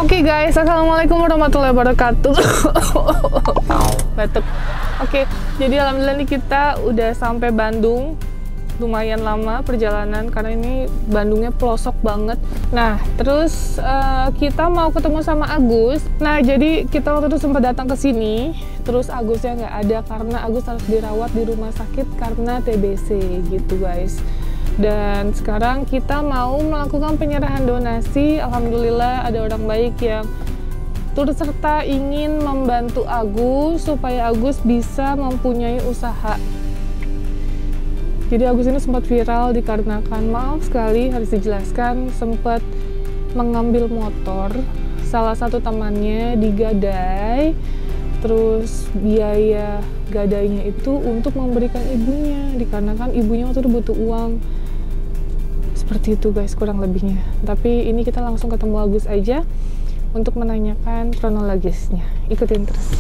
Oke guys, assalamualaikum warahmatullahi wabarakatuh. Batuk. Oke, jadi alhamdulillah nih kita udah sampai Bandung. Lumayan lama perjalanan karena ini Bandungnya pelosok banget. Nah, terus kita mau ketemu sama Agus. Nah, jadi kita waktu itu sempat datang ke sini, terus Agusnya nggak ada karena Agus harus dirawat di rumah sakit karena TBC gitu guys. Dan sekarang kita mau melakukan penyerahan donasi. Alhamdulillah ada orang baik yang turut serta ingin membantu Agus supaya Agus bisa mempunyai usaha. Jadi Agus ini sempat viral dikarenakan, maaf sekali harus dijelaskan, sempat mengambil motor salah satu temannya digadai, terus biaya gadainya itu untuk memberikan ibunya, dikarenakan ibunya waktu itu butuh uang. Seperti itu guys kurang lebihnya. Tapi ini kita langsung ketemu Agus aja untuk menanyakan kronologisnya. Ikutin terus.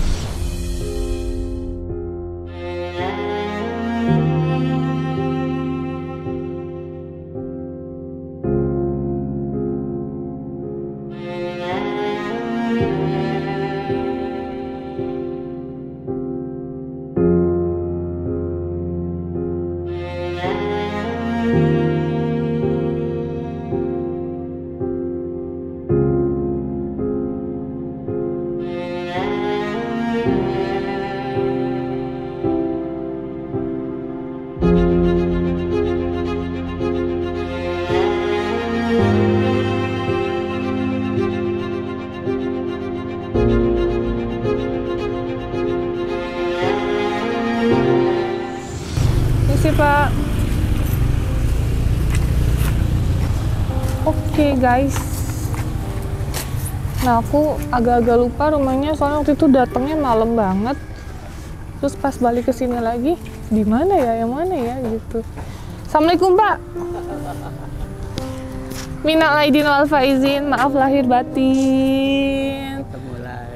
Pak. Oke guys. Nah aku agak-agak lupa rumahnya soalnya waktu itu datangnya malam banget. Terus pas balik ke sini lagi, di mana ya? Yang mana ya gitu. Assalamualaikum Pak. Minal aidin wal faizin, maaf lahir batin.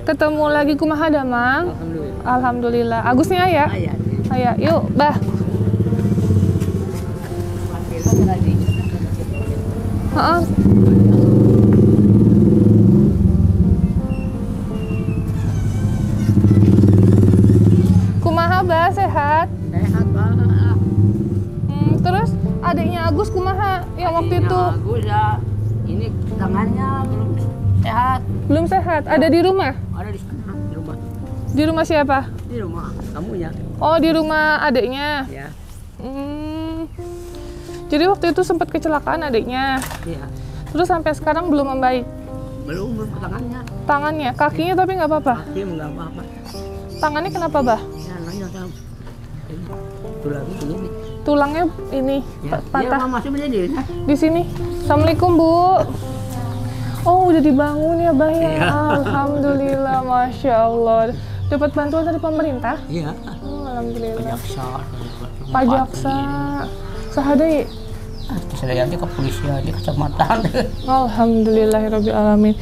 Ketemu lagi kumaha damang? Alhamdulillah. Alhamdulillah. Agusnya ya? Ayah, yuk, bah. Kumaha bah, sehat? Sehat banget. Terus adiknya Agus kumaha yang waktu itu? Agus ya, ini tangannya belum sehat. Belum sehat? Ada di rumah? Ada di sana, di rumah. Di rumah siapa? Di rumah kamunya. Oh, di rumah adiknya? Ya. Jadi waktu itu sempat kecelakaan adiknya? Iya. Terus sampai sekarang belum membaik? Belum ke tangannya. Tangannya? Kakinya tapi nggak apa-apa? Kaki nggak apa-apa. Tangannya kenapa bah? Ya, nanya sama tulang ini. Tulangnya ini Ya, patah. dia masih berdiri. Di sini. Assalamualaikum Bu. Oh udah dibangun ya bah ya. Iya. Alhamdulillah, masya Allah. Dapat bantuan dari pemerintah? Iya. Alhamdulillah. Pajaksa. Pajaksa. Sahadai. Saya aja kepolisian di kecamatan. Alhamdulillahirabbil alamin.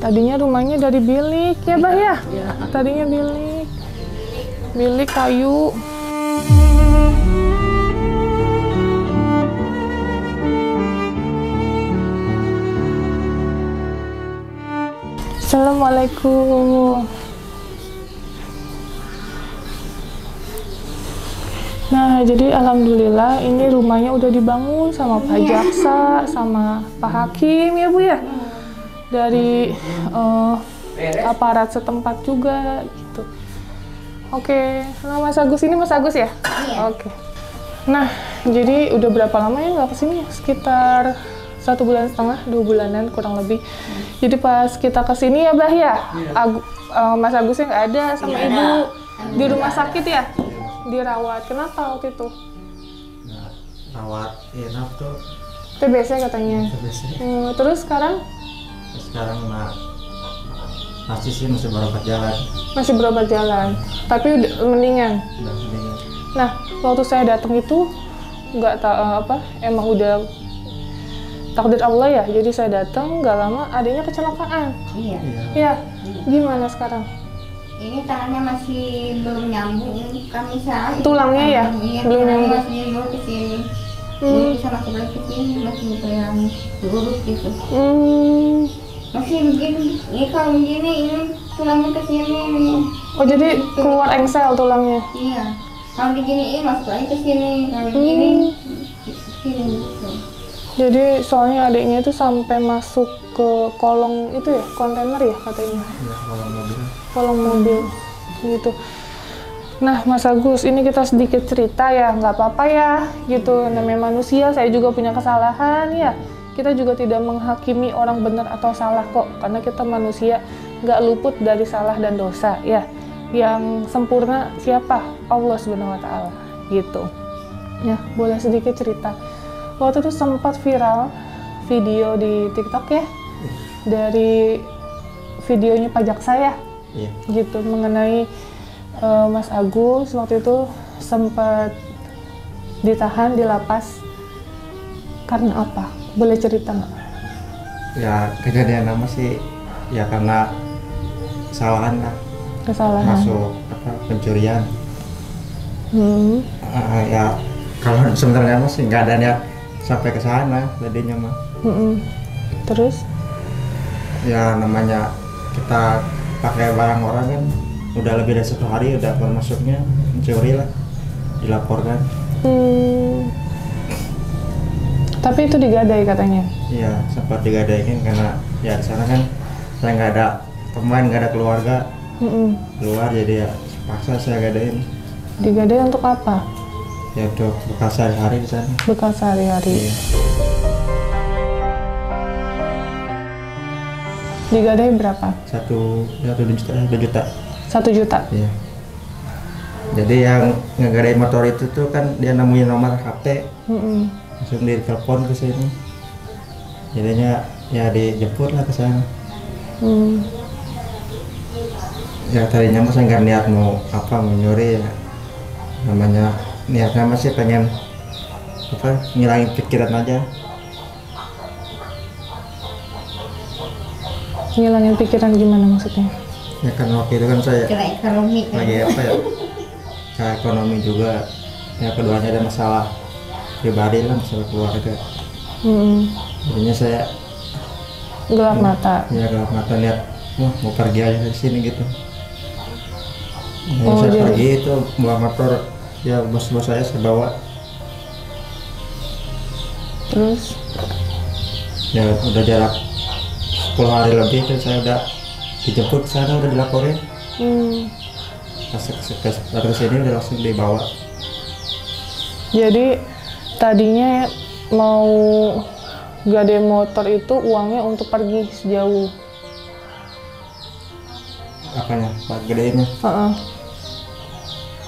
Tadinya rumahnya dari bilik ya bah ya? Iya. Tadinya bilik. Bilik kayu. Assalamualaikum. Nah, jadi alhamdulillah ini rumahnya udah dibangun sama Pak Jaksa, sama Pak Hakim ya Bu ya. Dari aparat setempat juga gitu. Oke, nah Mas Agus ini Mas Agus ya? Iya. Oke. Nah, jadi udah berapa lama ya nggak kesini? Sekitar 1,5 bulan, 2 bulanan kurang lebih. Jadi pas kita kesini ya Bah ya, Mas Agusnya nggak ada sama Ibu di rumah sakit ya, dirawat. Kenapa waktu itu? Rawat enak tuh. TBC katanya. TBC. Terus sekarang? Sekarang masih sih masih berobat jalan. Masih berobat jalan, tapi udah mendingan. Udah mendingan. Nah, waktu saya datang itu nggak tahu emang udah takdir Allah ya. Jadi saya datang nggak lama adanya kecelakaan. Iya. Ya, gimana sekarang? Ini tangannya masih belum nyambung, kami salah. Tulangnya ya? Iya, Belum tulangnya nyambung. masih nyambung ke sini. Ini bisa masih balik ke sini, masih kayak lurus gitu. masih begini. Ini kalau begini ini tulangnya ke sini nih. Oh jadi keluar engsel tulangnya. Iya. Kalau diginiin masuk lagi ke sini. Kalau begini ke sini gitu. Jadi soalnya adiknya itu sampai masuk ke kolong itu ya, kontainer ya katanya. Ya, kalau mobil. Kolong mobil gitu. Nah Mas Agus, ini kita sedikit cerita ya, nggak apa-apa ya gitu. Namanya manusia, saya juga punya kesalahan ya. Kita juga tidak menghakimi orang benar atau salah kok, karena kita manusia, nggak luput dari salah dan dosa ya. Yang sempurna siapa? Allah Subhanahu Wa Taala gitu. Ya boleh sedikit cerita. Waktu itu sempat viral video di TikTok ya, dari videonya pajak saya Iya. gitu mengenai Mas Agus waktu itu sempat ditahan di lapas karena apa? Boleh cerita nggak? Ya kejadian nama sih ya karena kesalahan lah, Kesalahan. masuk apa pencurian. Hmm. Ya kalau sebenarnya mah sih nggak ada niat sampai ke sana tadinya mah. Mm-mm. Terus? Ya namanya kita pakai barang orang kan udah lebih dari 1 hari udah masuknya mencuri lah, dilaporkan. Tapi itu digadai katanya. Iya sempat digadain karena ya di sana kan saya nggak ada teman, nggak ada keluarga Mm-mm. keluar, jadi ya paksa saya gadain. Digadai untuk apa? Ya untuk bekal sehari-hari di sana. Bekal sehari-hari. Iya. Digadai berapa? 1 juta. 1 juta. Iya. Jadi yang ngegadain motor itu tuh kan dia nemuin nomor HP, Mm-mm. langsung ditelepon ke sini. Jadinya ya dijemput lah ke sana. Hmm. Ya tadinya mah saya nggak niat mau apa menyuri ya. Namanya niatnya masih pengen apa ngilangin pikiran aja. Ngilangin pikiran gimana maksudnya? Ya kan waktu itu kan saya Kira ekonomi kan. lagi apa ya, kayak ekonomi juga, ya keduanya ada masalah pribadi lah, masalah keluarga. Mm-mm. Jadinya saya Gelap mata. ya gelap mata lihat, wah mau pergi aja dari sini gitu. Jadi Oh, saya jadi- pergi itu bawa motor, ya bos-bos saya bawa, Terus? ya udah jarak 10 hari lebih kan saya udah dijemput ke sana, udah dilaporin. Hmm. Pas ke sini udah langsung dibawa. Jadi tadinya mau gade motor itu uangnya untuk pergi sejauh. Apanya? Pak gedenya? Heeh.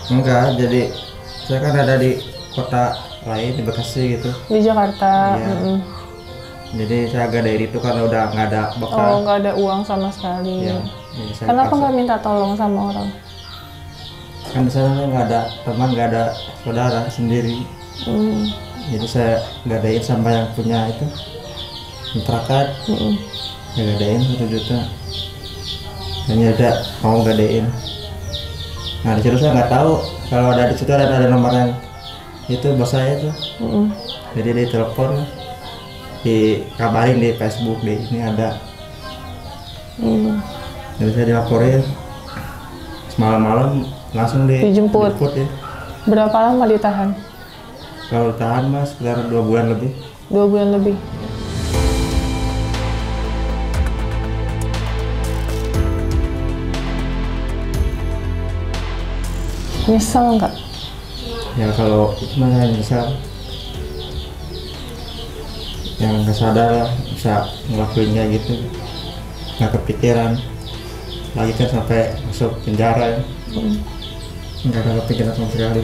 Enggak, jadi saya kan ada di kota lain di Bekasi gitu. Di Jakarta. Iya. Mm-mm. Jadi saya agak dari itu karena udah nggak ada Oh, bekal. nggak ada uang sama sekali. Iya. Jadi saya Kenapa paksa. nggak minta tolong sama orang? Kan di sana nggak ada teman, nggak ada saudara sendiri. Hmm. Jadi saya gadain sama yang punya itu kontrakan, Mm-mm. ya gadain 1 juta. Dan ya udah mau gadain. Nah di situ saya nggak tahu kalau ada di situ ada nomor yang itu bos saya tuh. Mm-mm. Jadi dia telepon, dikabarin di Facebook di ini ada. Hmm. Jadi saya dilaporin. Malam-malam langsung Dijemput. ya. Berapa lama ditahan? Kalau tahan mas sekitar 2 bulan lebih. 2 bulan lebih. Nyesel nggak? Ya kalau itu mah saya nyesal. Yang nggak sadar lah bisa ngelakuinnya gitu, nggak kepikiran. Lagi kan sampai masuk penjara ya. Nggak ada kepikiran sama sekali.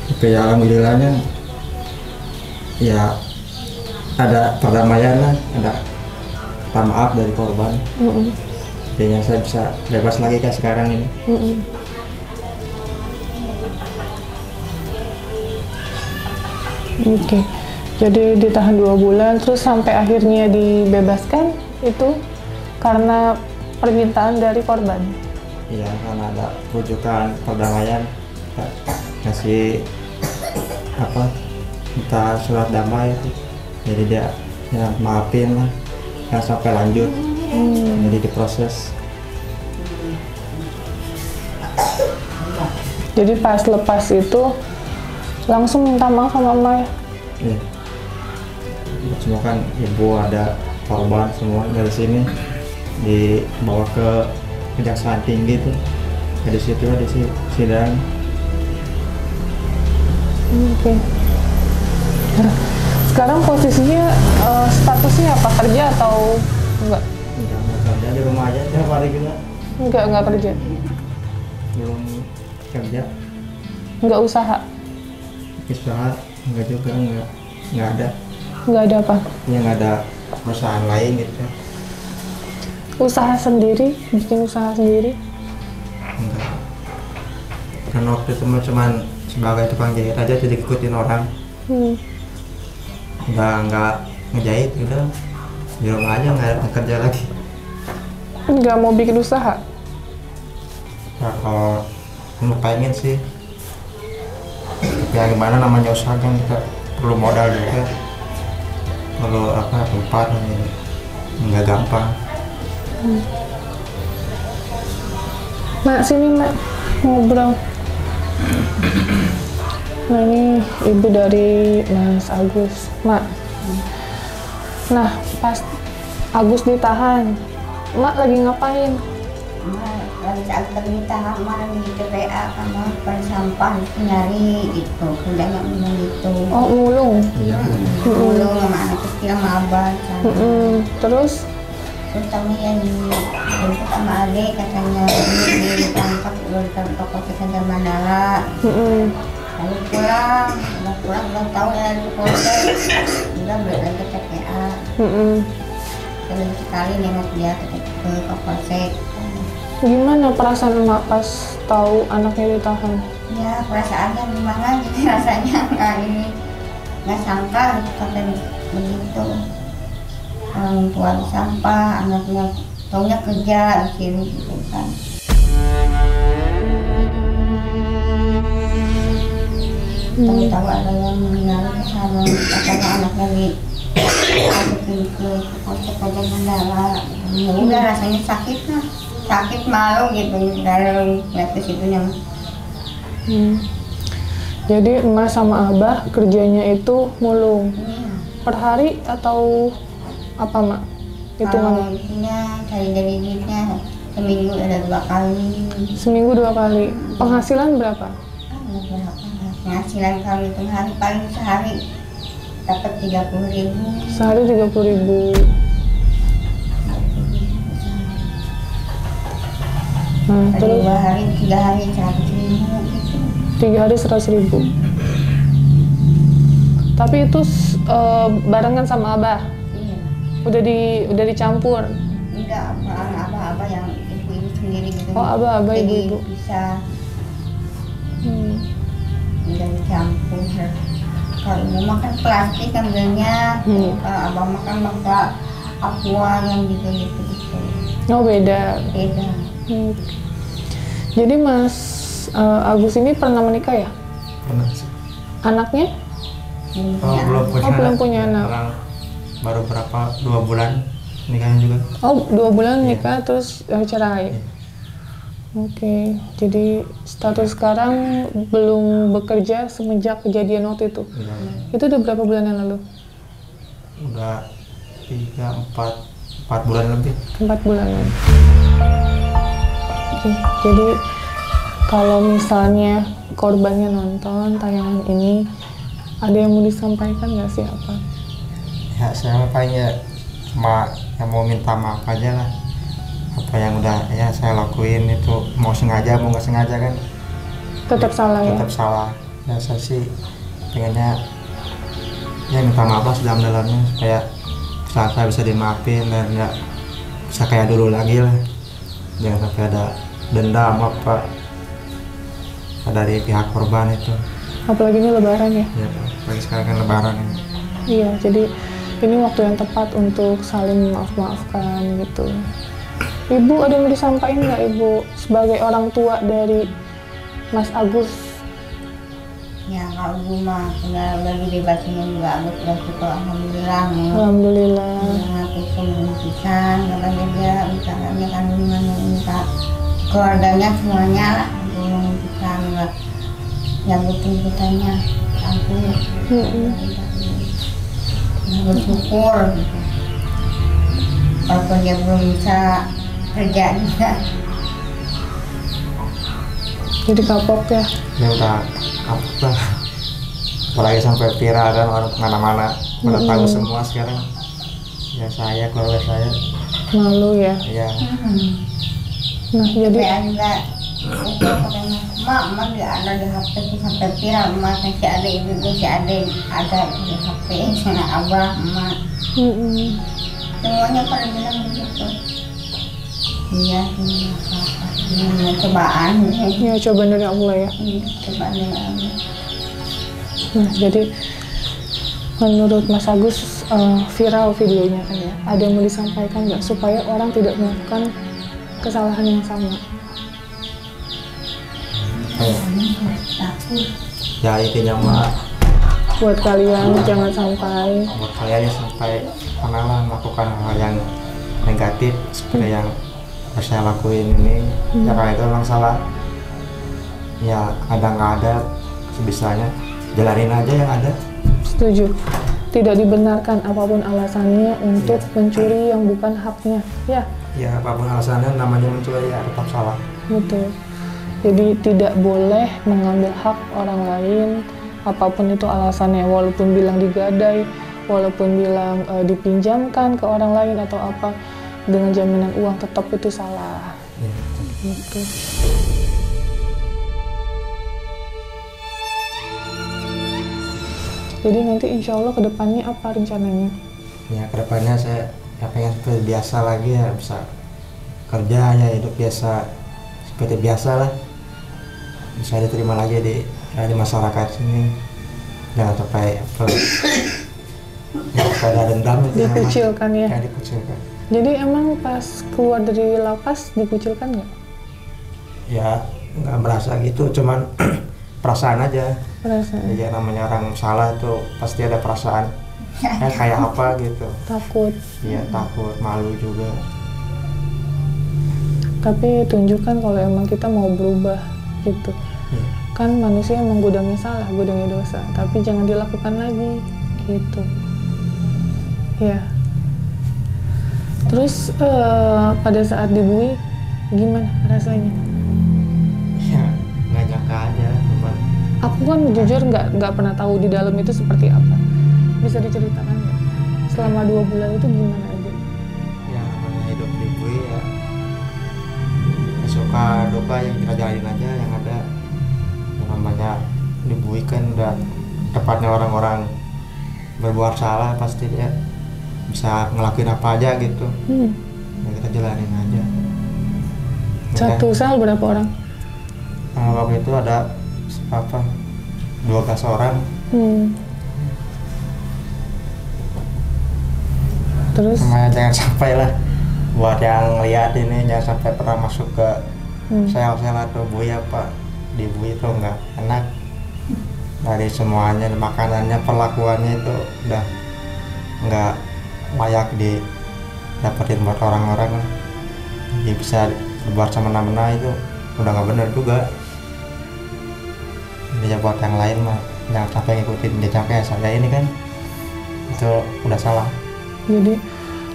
Tapi ya alhamdulillahnya ya ada perdamaian lah, ada maaf dari korban. Mm-mm. Jadinya saya bisa bebas lagi kayak sekarang ini. Mm-mm. Oke, jadi ditahan 2 bulan, terus sampai akhirnya dibebaskan itu karena permintaan dari korban. Iya, karena ada rujukan perdamaian, kasih apa, minta surat damai itu, jadi dia ya maafin lah, jangan sampai lanjut. Jadi diproses. Jadi pas lepas itu langsung minta maaf sama emak ya? Iya. Semua kan ibu ada korban semua dari sini dibawa ke kejaksaan tinggi tuh. Di situ ada sidang. Oke. Nah, sekarang posisinya statusnya apa, kerja atau enggak? Enggak kerja, di rumah aja tiap hari juga. Enggak kerja. Belum kerja. Enggak usaha. Istirahat enggak juga, enggak ada. Enggak ada apa? Ya enggak ada perusahaan lain gitu. Usaha sendiri, bikin usaha sendiri? Enggak. Kan waktu itu cuman sebagai tukang jahit aja, jadi ikutin orang. Enggak ngejahit udah di rumah aja, nggak kerja lagi. Enggak mau bikin usaha? Nah, kalau pengen sih, ya gimana namanya usaha kan kita perlu modal juga, perlu tempat, nggak gampang. Mak, sini Mak, ngobrol. Nah, ini ibu dari Mas Agus. Mak, nah pas Agus ditahan, Mak lagi ngapain? Lagi saat ditahan kemarin di TPA sama pensampah nyari gitu, kerjanya ngomong gitu. Oh, mulung. Iya. Mulung sama anak kecil sama abah kan. Terus Terutama yang dijemput sama adik katanya ini ditangkap udah ditangkap ke Sandar Mandala. Lalu pulang, udah tahu dari polsek, udah balik lagi ke TPA. Terus sekali nengok dia ke polsek. gimana perasaan emak pas tahu anaknya ditahan? Ya perasaannya gimana gitu rasanya nggak sangka sampai begitu. Orang tua sampah, anaknya taunya kerja di sini gitu kan. Tahu-tahu ada yang meninggal ke sana, katanya anaknya dimasukin ke polsek aja Mandala. Ya udah rasanya sakit lah, sakit malu gitu kalau lihat ke situnya. Jadi emak sama abah kerjanya itu mulung Iya. per hari atau apa mak? Kalau Hitungannya itunya cari dari duitnya seminggu ada 2 kali. seminggu 2 kali. Penghasilan berapa? Penghasilan kalau hitung hari paling sehari dapat 30.000. Sehari 30.000. Nah, terus 2 hari 3 hari 100.000 gitu. 3 hari 100.000. Tapi itu barengan sama abah. Iya. Udah dicampur. Enggak, apa yang ibu-ibu sendiri gitu. Oh, abah Jadi ibu-ibu. bisa udah dicampur. Kalau ibu makan plastik ambilnya, kalau abang makan pakai aqua yang gitu-gitu. Oh beda. Beda. Jadi Mas Agus ini pernah menikah ya? Pernah sih. Anaknya? Belum punya anak. Orang baru berapa 2 bulan nikahnya juga. Oh 2 bulan nikah terus cerai. Oke, jadi status sekarang belum bekerja semenjak kejadian waktu itu. Iya. Itu udah berapa bulan yang lalu? Udah 4 bulan lebih. 4 bulan. Oke, jadi kalau misalnya korbannya nonton tayangan ini, ada yang mau disampaikan nggak sih apa? Ya saya makanya cuma yang mau minta maaf aja lah, apa yang udah ya saya lakuin itu mau sengaja mau nggak sengaja kan Tetap salah ya? tetap salah. Ya saya sih pengennya ya minta maaf lah sedalam-dalamnya supaya kesalahan saya bisa dimaafin dan nggak bisa kayak dulu lagi lah, jangan sampai ada dendam apa dari pihak korban itu. Apalagi ini lebaran ya? Ya apalagi sekarang kan lebaran ini. Iya, jadi ini waktu yang tepat untuk saling maaf-maafkan gitu. Ibu ada yang mau disampaikan nggak Ibu sebagai orang tua dari Mas Agus? Ya kalau dulu mah udah dibebasin juga Agus udah suka alhamdulillah. Alhamdulillah. Aku sembuh pisan, katanya dia misalnya kandungan minta keluarganya semuanya lah belum bisa nggak yang butuh-butuhnya aku bersyukur gitu. Walaupun dia belum bisa kerja juga. Jadi kapok ya. Ya udah kapok lah, apalagi sampai viral kan orang kemana-mana pada tahu semua sekarang. Ya saya, keluarga saya Malu ya. ya. Nah jadi Ada itu katanya mak dia ada di HP itu sampai viral, mak si adik ibu si adik ada di HP sama abah emak semuanya pada bilang begitu. Iya ini cobaan ya cobaan dari Allah ya. cobaan dari Allah. Nah jadi menurut Mas Agus viral videonya kan ya, ada yang mau disampaikan nggak supaya orang tidak melakukan kesalahan yang sama? Takut Ya intinya mah Buat kalian jangan sampai buat kalian yang sampai pernah melakukan hal yang negatif seperti yang saya lakuin ini. Ya kalau itu memang salah, ya ada nggak ada sebisanya jalanin aja yang ada. setuju. Tidak dibenarkan apapun alasannya untuk mencuri yang bukan haknya. Ya, Ya apapun alasannya namanya mencuri ya tetap salah. betul. Jadi tidak boleh mengambil hak orang lain, apapun itu alasannya, walaupun bilang digadai, walaupun bilang dipinjamkan ke orang lain atau apa, dengan jaminan uang tetap itu salah. Ya, Gitu. Jadi nanti insya Allah kedepannya apa rencananya? ya kedepannya saya ya pengen seperti biasa lagi ya, bisa kerja ya hidup biasa seperti biasa lah, bisa diterima lagi di masyarakat sini, jangan sampai ada dendam itu namanya. Dikucilkan ya. Ya dikucilkan. Jadi emang pas keluar dari lapas dikucilkan nggak? Ya nggak merasa gitu, cuman perasaan aja. Perasaan Ya namanya orang salah tuh pasti ada perasaan kayak apa gitu. takut. Ya takut, malu juga. Tapi tunjukkan kalau emang kita mau berubah gitu. Ya. Kan manusia emang gudangnya salah, gudangnya dosa, tapi jangan dilakukan lagi gitu. Ya. Terus pada saat dibui gimana rasanya? Ya nggak nyangka aja, cuman Aku kan jujur nggak pernah tahu di dalam itu seperti apa. Bisa diceritakan nggak? Selama 2 bulan itu gimana aja? ya namanya hidup di bui ya, suka duka yang kita jalanin aja yang ada. Yang namanya di bui kan udah tepatnya orang-orang berbuat salah, pasti dia bisa ngelakuin apa aja gitu. Ya kita jalanin aja. Satu sel berapa orang? Waktu itu ada 12 orang. Terus Makanya jangan sampai lah buat yang lihat ini, jangan sampai pernah masuk ke sel-sel atau bui apa. Di bui itu nggak enak, dari semuanya, makanannya, perlakuannya itu udah nggak layak didapetin buat orang-orang. Jadi bisa berbuat semena-mena itu udah nggak bener juga. Dia buat yang lain mah jangan sampai ngikutin jejak kayak saya ini kan, itu udah salah. jadi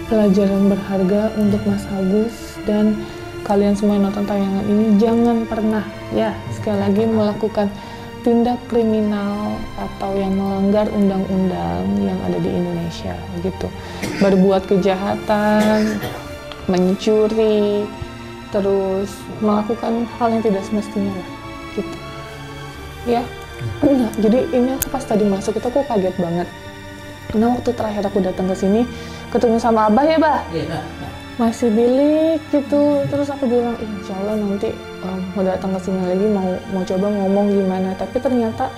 pelajaran berharga untuk Mas Agus dan kalian semua yang nonton tayangan ini, jangan pernah ya sekali lagi melakukan tindak kriminal atau yang melanggar undang-undang yang ada di Indonesia gitu. Berbuat kejahatan, mencuri, terus melakukan hal yang tidak semestinya lah gitu. Ya, nah, jadi ini aku pas tadi masuk itu aku kaget banget. Karena waktu terakhir aku datang ke sini ketemu sama Abah ya, Bah. Masih bilik gitu. Terus aku bilang, insya Allah nanti mau datang ke sini lagi mau coba ngomong gimana. Tapi ternyata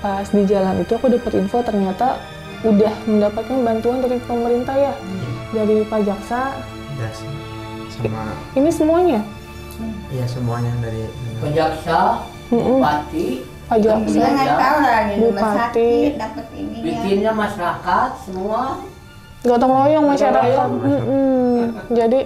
pas di jalan itu aku dapat info ternyata udah mendapatkan bantuan dari pemerintah ya, dari Pak Jaksa. Ya, sama Ini semuanya. ya semuanya dari Kejaksa, bupati, Pak Dia Jaksa, nggak tahu lah di rumah Bupati. sakit dapat ininya. Bikinnya masyarakat semua. gotong royong masyarakat. Gotong Jadi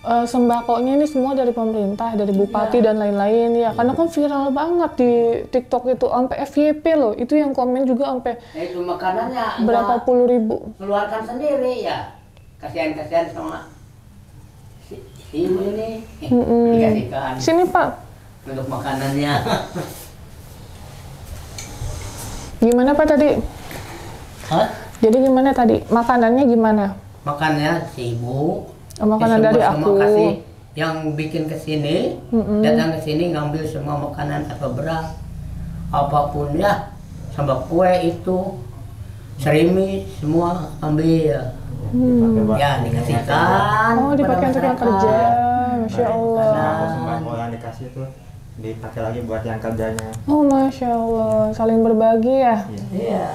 sembakonya ini semua dari pemerintah, dari bupati dan lain-lain ya. Karena kan viral banget di TikTok itu, sampai FYP loh. Itu yang komen juga sampai Itu makanannya berapa enggak puluh ribu. keluarkan sendiri ya. Kasihan-kasihan sama si ibu ini dikasihkan Sini Pak, untuk makanannya. gimana Pak tadi? Hah? Jadi gimana tadi? Makanannya gimana? Makannya si ibu. Makanan dari semua aku. kasih yang bikin ke sini, datang ke sini ngambil semua makanan atau beras apapun ya, sama kue itu, serimi semua ambil. Ya dikasihkan. Oh, dipakai untuk yang kerja. Masya Allah. Nah, sembako yang dikasih tuh dipakai lagi buat yang kerjanya. Oh, Masya Allah. Saling berbagi ya. Iya.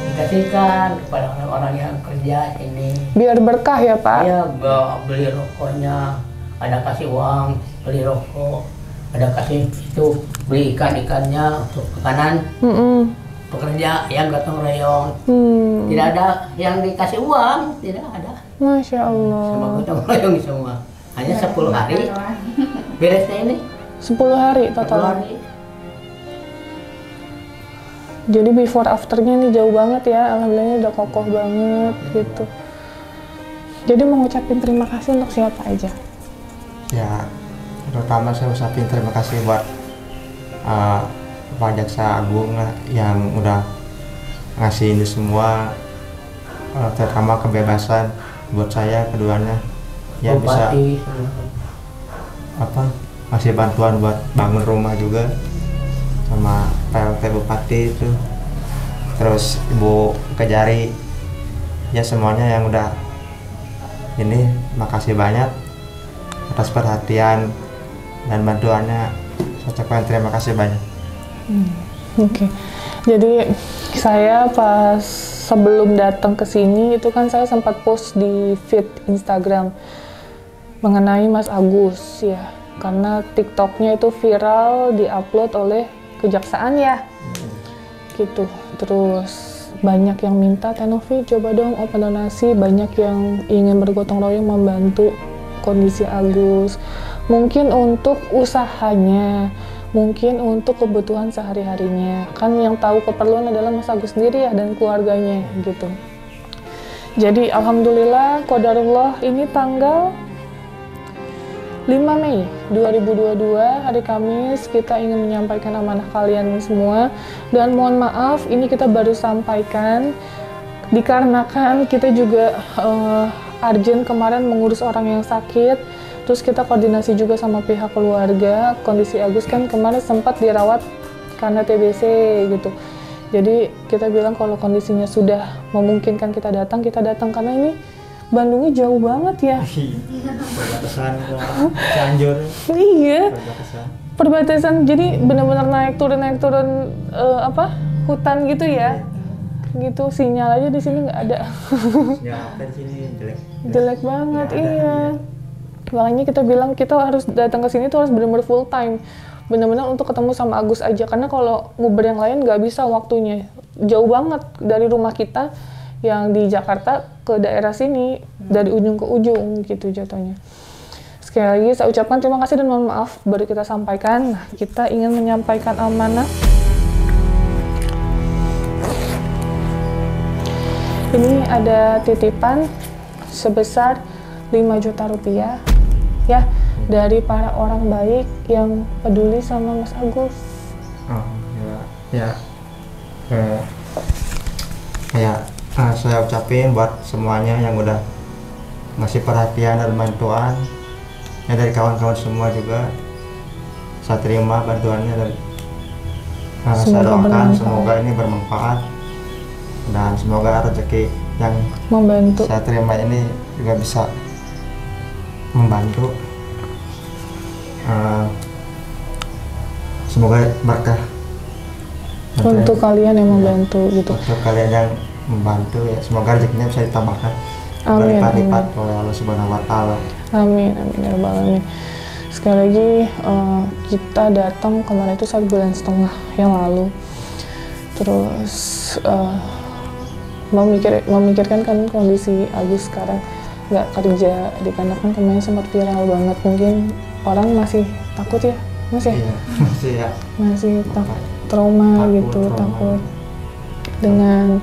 Dikasihkan kepada orang-orang yang kerja ini. Biar berkah ya Pak. Iya, beli rokoknya, ada kasih uang beli rokok, ada kasih itu beli ikannya untuk makanan pekerja yang gotong royong. Tidak ada yang dikasih uang, tidak ada. Masya Allah. Sama gotong royong semua. Hanya 10 hari beresnya ini. 10 hari 10 total. hari. Jadi before afternya ini jauh banget ya. Alhamdulillah udah kokoh banget gitu. Jadi mau ngucapin terima kasih untuk siapa aja? Ya, terutama saya ucapin terima kasih buat Pak Jaksa Agung lah, yang udah ngasih ini semua, terutama kebebasan buat saya keduanya. Ya bisa Bupati. ngasih bantuan buat bangun rumah juga, sama PLT Bupati itu, terus Ibu Kejari, ya semuanya yang udah ini, makasih banyak atas perhatian dan bantuannya. Saya ucapkan terima kasih banyak. Oke. Jadi saya pas sebelum datang ke sini itu kan saya sempat post di feed Instagram mengenai Mas Agus ya. Karena TikToknya itu viral diupload oleh kejaksaan ya. Gitu. Terus banyak yang minta, Teh Novi coba dong open donasi, banyak yang ingin bergotong royong membantu kondisi Agus. Mungkin untuk usahanya, mungkin untuk kebutuhan sehari-harinya. Kan yang tahu keperluan adalah Mas Agus sendiri ya dan keluarganya gitu. Jadi alhamdulillah qadarullah ini tanggal 5 Mei 2022 hari Kamis kita ingin menyampaikan amanah kalian semua, dan mohon maaf ini kita baru sampaikan dikarenakan kita juga urgent kemarin mengurus orang yang sakit, terus kita koordinasi juga sama pihak keluarga. Kondisi Agus kan kemarin sempat dirawat karena TBC gitu, jadi kita bilang kalau kondisinya sudah memungkinkan kita datang karena ini Bandungnya jauh banget ya. Perbatasan ke Cianjur. Iya. Perbatasan. Perbatasan, jadi benar-benar naik turun hutan gitu ya. Gitu sinyal aja di sini nggak ada. Ya, apa di sini jelek. Jelek banget, Nggak ada, iya. Makanya kita bilang kita harus datang ke sini tuh harus benar-benar full time. Benar-benar untuk ketemu sama Agus aja, karena kalau nguber yang lain nggak bisa waktunya. Jauh banget dari rumah kita yang di Jakarta ke daerah sini, dari ujung ke ujung gitu jatuhnya. Sekali lagi saya ucapkan terima kasih dan mohon maaf baru kita sampaikan. Nah, kita ingin menyampaikan amanah. Ini ada titipan sebesar 5 juta rupiah ya dari para orang baik yang peduli sama Mas Agus. Oh, ya. Kayak saya ucapin buat semuanya yang udah ngasih perhatian dan bantuan, ya dari kawan-kawan semua juga saya terima bantuannya, dan saya doakan semoga ini bermanfaat dan semoga rezeki yang Membantu. saya terima ini juga bisa membantu. Semoga berkah Untuk kalian yang membantu gitu. untuk kalian yang membantu ya, semoga rezekinya bisa ditambahkan Amin, berlipat-lipat oleh Allah Subhanahu wa Ta'ala. Amin, amin ya rabbal alamin. Sekali lagi kita datang kemarin itu 1,5 bulan yang lalu. Terus memikirkan kan kondisi Agus sekarang nggak kerja, dikarenakan kemarin sempat viral banget. Mungkin orang masih takut ya, Iya, masih ya. masih trauma gitu, takut dengan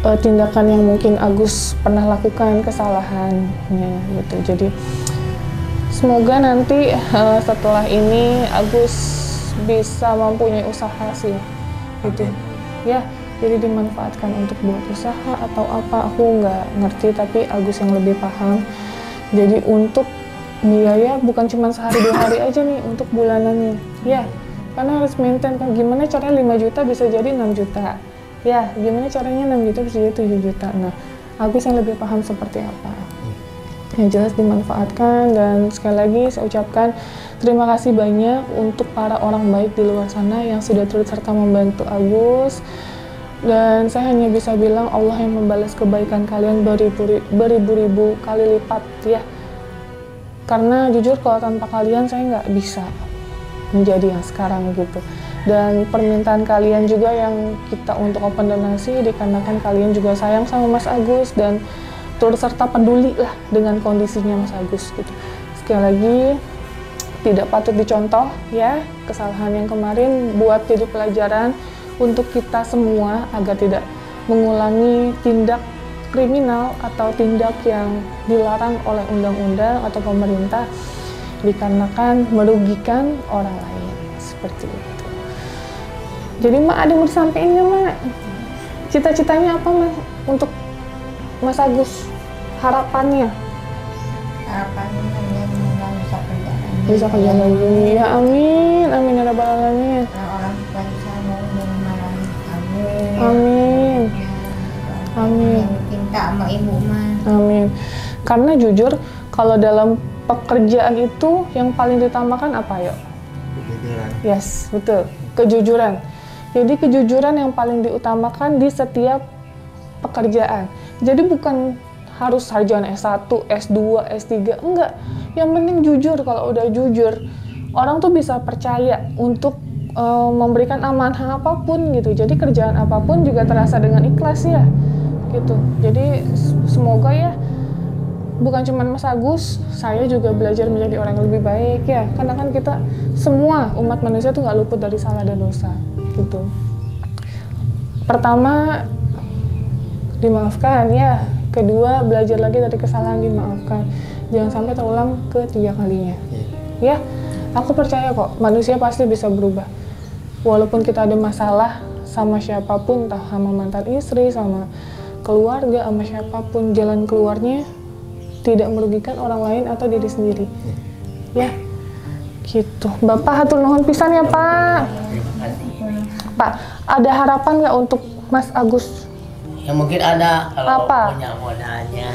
tindakan yang mungkin Agus pernah lakukan, kesalahannya gitu. Jadi semoga nanti setelah ini Agus bisa mempunyai usaha sih gitu ya, jadi dimanfaatkan untuk buat usaha atau apa, aku nggak ngerti, tapi Agus yang lebih paham. Jadi untuk biaya bukan cuma sehari 2 hari aja nih, untuk bulanannya ya, karena harus maintain kan, gimana caranya 5 juta bisa jadi 6 juta ya, gimana caranya 6 juta bisa jadi 7 juta. Nah, Agus yang lebih paham seperti apa. Yang jelas dimanfaatkan, dan sekali lagi saya ucapkan terima kasih banyak untuk para orang baik di luar sana yang sudah turut serta membantu Agus. Dan saya hanya bisa bilang Allah yang membalas kebaikan kalian beribu-ribu kali lipat ya. Karena jujur kalau tanpa kalian saya nggak bisa menjadi yang sekarang gitu. Dan permintaan kalian juga yang kita untuk open donasi, dikarenakan kalian juga sayang sama Mas Agus dan turut serta peduli lah dengan kondisinya Mas Agus gitu. Sekali lagi tidak patut dicontoh ya, kesalahan yang kemarin, buat jadi pelajaran untuk kita semua agar tidak mengulangi tindak kriminal atau tindak yang dilarang oleh undang-undang atau pemerintah, dikarenakan merugikan orang lain seperti itu. Jadi Mak ada mau disampaikan nggak Mak? Cita-citanya apa Mak untuk Mas Agus? Harapannya? Harapannya semoga bisa kerja lagi. Bisa kerja lagi. Ya amin, amin ya rabbal alamin. Orang tua bisa mau memarahi kamu. Amin. Amin. Yang cinta sama ibu mah. Amin. Karena jujur kalau dalam pekerjaan itu yang paling ditambahkan apa yuk? Kejujuran. Yes, betul. Kejujuran. Jadi kejujuran yang paling diutamakan di setiap pekerjaan. Jadi bukan harus sarjana S1, S2, S3, enggak. Yang penting jujur. Kalau udah jujur, orang tuh bisa percaya untuk memberikan amanah apapun gitu. Jadi kerjaan apapun juga terasa dengan ikhlas ya. Gitu. Jadi semoga ya, bukan cuma Mas Agus, saya juga belajar menjadi orang yang lebih baik ya. Karena kan kita semua umat manusia tuh nggak luput dari salah dan dosa gitu. Pertama, dimaafkan ya. Kedua, belajar lagi dari kesalahan, dimaafkan. Jangan sampai terulang ketiga kalinya. Ya, aku percaya kok manusia pasti bisa berubah. Walaupun kita ada masalah sama siapapun, entah sama mantan istri, sama keluarga, sama siapapun, jalan keluarnya tidak merugikan orang lain atau diri sendiri. Ya, gitu. Bapak hatur nuhun pisan ya Pak. Terima kasih. Pak, ada harapan nggak untuk Mas Agus? Ya mungkin ada, kalau Apa? punya modalnya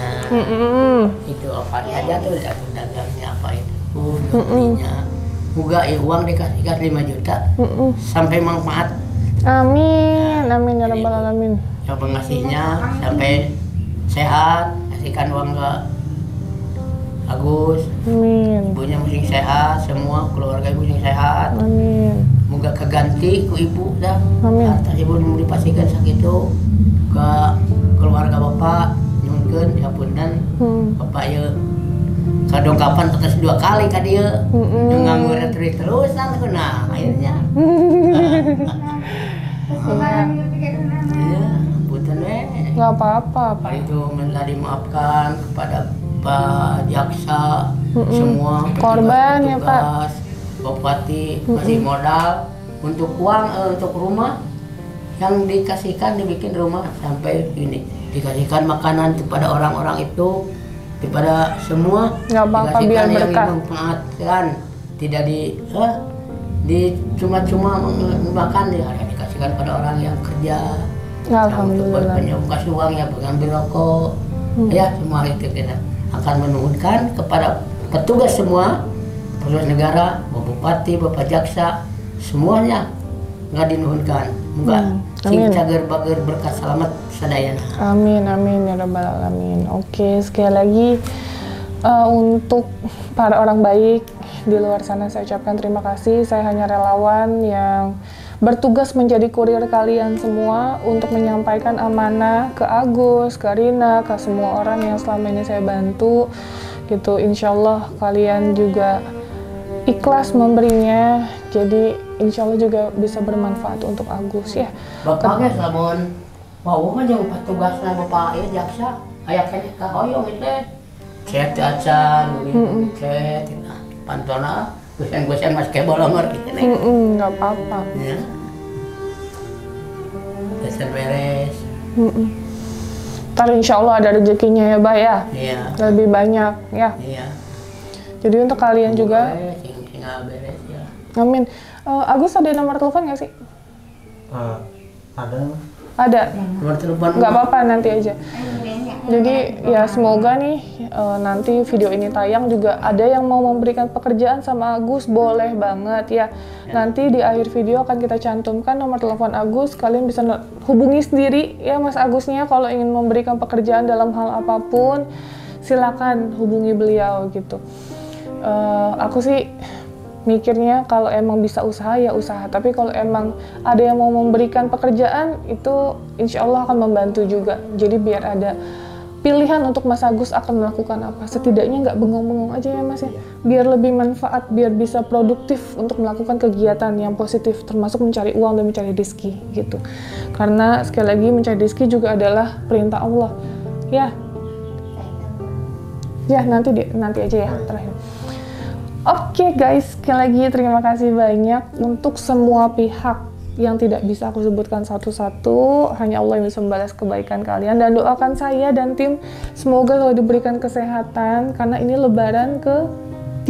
itu apa aja tuh, dagangnya apa itu, belinya. Moga ya uang dikasihkan 5 juta sampai manfaat. Amin, amin ya rabbal alamin. Yang pengasihnya sampai sehat, kasihkan uang ke Agus, Amin, ibunya mesti sehat, semua keluarga ibu yang sehat. amin, Moga keganti ku ibu dah. Amin. Harta ibu mau dipastikan sakitu ke keluarga bapak, nyunkeun diapunten. Bapak ya kadongkapan tetes 2 kali ka dieu. Yang nganggur terus-terusan nah akhirnya. Iya, punten we. nggak apa-apa Pak. Itu minta dimaafkan kepada Pak Jaksa, semua Korban ya, Pak. petugas, Bupati masih modal untuk uang, untuk rumah yang dikasihkan, dibikin rumah sampai ini, dikasihkan makanan kepada orang-orang itu, kepada semua, Nggak apa-apa, biar dikasihkan yang berkah. memanfaatkan, tidak di cuma-cuma makan, dikasihkan pada orang yang kerja. Alhamdulillah. Yang kasih uang ya pengambil rokok, ya semua itu kita akan menuhunkan kepada petugas semua, petugas negara, Bapak Bupati, Bapak Jaksa, semuanya ngadinuhunkan. Moga sing Amin. cager-bager berkat selamat sadayana. Amin, amin ya rabbal alamin. Oke, sekali lagi untuk para orang baik di luar sana saya ucapkan terima kasih. Saya hanya relawan yang bertugas menjadi kurir kalian semua untuk menyampaikan amanah ke Agus, ke Rina, ke semua orang yang selama ini saya bantu gitu. Insya Allah kalian juga ikhlas memberinya, jadi insya Allah juga bisa bermanfaat untuk Agus ya. Bapak ge lamun mau mah jeung petugasna bapak ieu jaksa aya keneh kahoyong itu. Cet acan, cet pantona gusen-gusen mas kebolongor gini. Nggak apa-apa. Ya. Gusen beres. Ntar insya Allah ada rezekinya ya, Bah ya. Iya. Lebih banyak ya. Iya. Jadi untuk kalian juga, Tinggal beres ya. amin. Agus ada nomor telepon nggak sih? Ada. Ada. Nomor telepon. Nggak apa-apa, nanti aja. Jadi ya semoga nih nanti video ini tayang juga ada yang mau memberikan pekerjaan sama Agus, boleh banget ya. Nanti di akhir video akan kita cantumkan nomor telepon Agus, kalian bisa hubungi sendiri ya Mas Agusnya kalau ingin memberikan pekerjaan dalam hal apapun, silakan hubungi beliau gitu. Aku sih mikirnya kalau emang bisa usaha ya usaha, tapi kalau emang ada yang mau memberikan pekerjaan itu insya Allah akan membantu juga. Jadi biar ada pilihan untuk Mas Agus akan melakukan apa, setidaknya nggak bengong-bengong aja ya Mas ya, biar lebih manfaat, biar bisa produktif untuk melakukan kegiatan yang positif, termasuk mencari uang dan mencari rezeki gitu. Karena sekali lagi mencari rezeki juga adalah perintah Allah ya. Ya nanti aja ya terakhir. Oke guys, sekali lagi terima kasih banyak untuk semua pihak yang tidak bisa aku sebutkan satu-satu, hanya Allah yang bisa membalas kebaikan kalian, dan doakan saya dan tim semoga selalu diberikan kesehatan karena ini lebaran ke-3,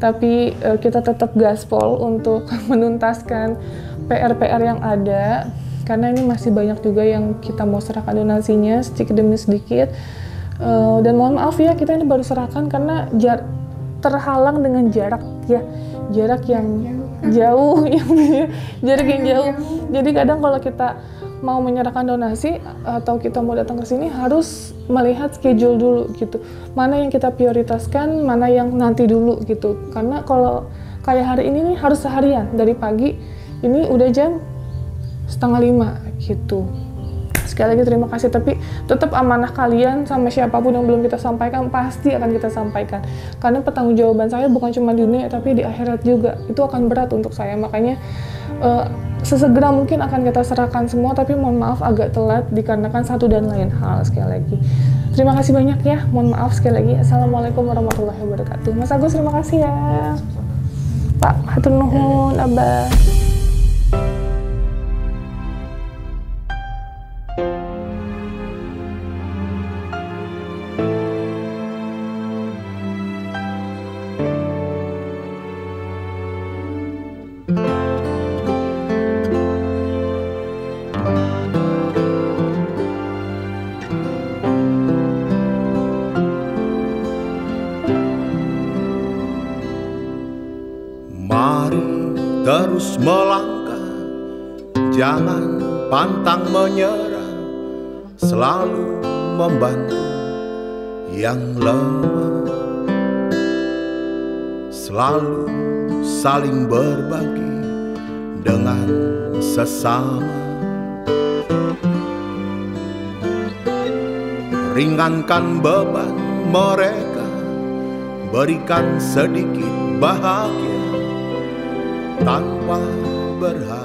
tapi kita tetap gaspol untuk menuntaskan PR-PR yang ada karena ini masih banyak juga yang kita mau serahkan donasinya sedikit demi sedikit. Dan mohon maaf ya, kita ini baru serahkan karena terhalang dengan jarak ya, jarak yang jauh, jarak yang jauh. Jadi kadang kalau kita mau menyerahkan donasi atau kita mau datang ke sini harus melihat schedule dulu gitu. Mana yang kita prioritaskan, mana yang nanti dulu gitu. Karena kalau kayak hari ini nih harus seharian dari pagi, ini udah jam 4:30 gitu. Sekali lagi terima kasih, tapi tetap amanah kalian sama siapapun yang belum kita sampaikan pasti akan kita sampaikan. Karena pertanggungjawaban saya bukan cuma di dunia tapi di akhirat juga. Itu akan berat untuk saya, makanya sesegera mungkin akan kita serahkan semua, tapi mohon maaf agak telat dikarenakan satu dan lain hal. Sekali lagi terima kasih banyak ya, mohon maaf sekali lagi. Assalamualaikum warahmatullahi wabarakatuh. Mas Agus terima kasih ya. Pak hatur nuhun, Abah. Terus melangkah, jangan pantang menyerah, selalu membantu yang lemah, selalu saling berbagi dengan sesama. Ringankan beban mereka, berikan sedikit bahagia tanpa berharap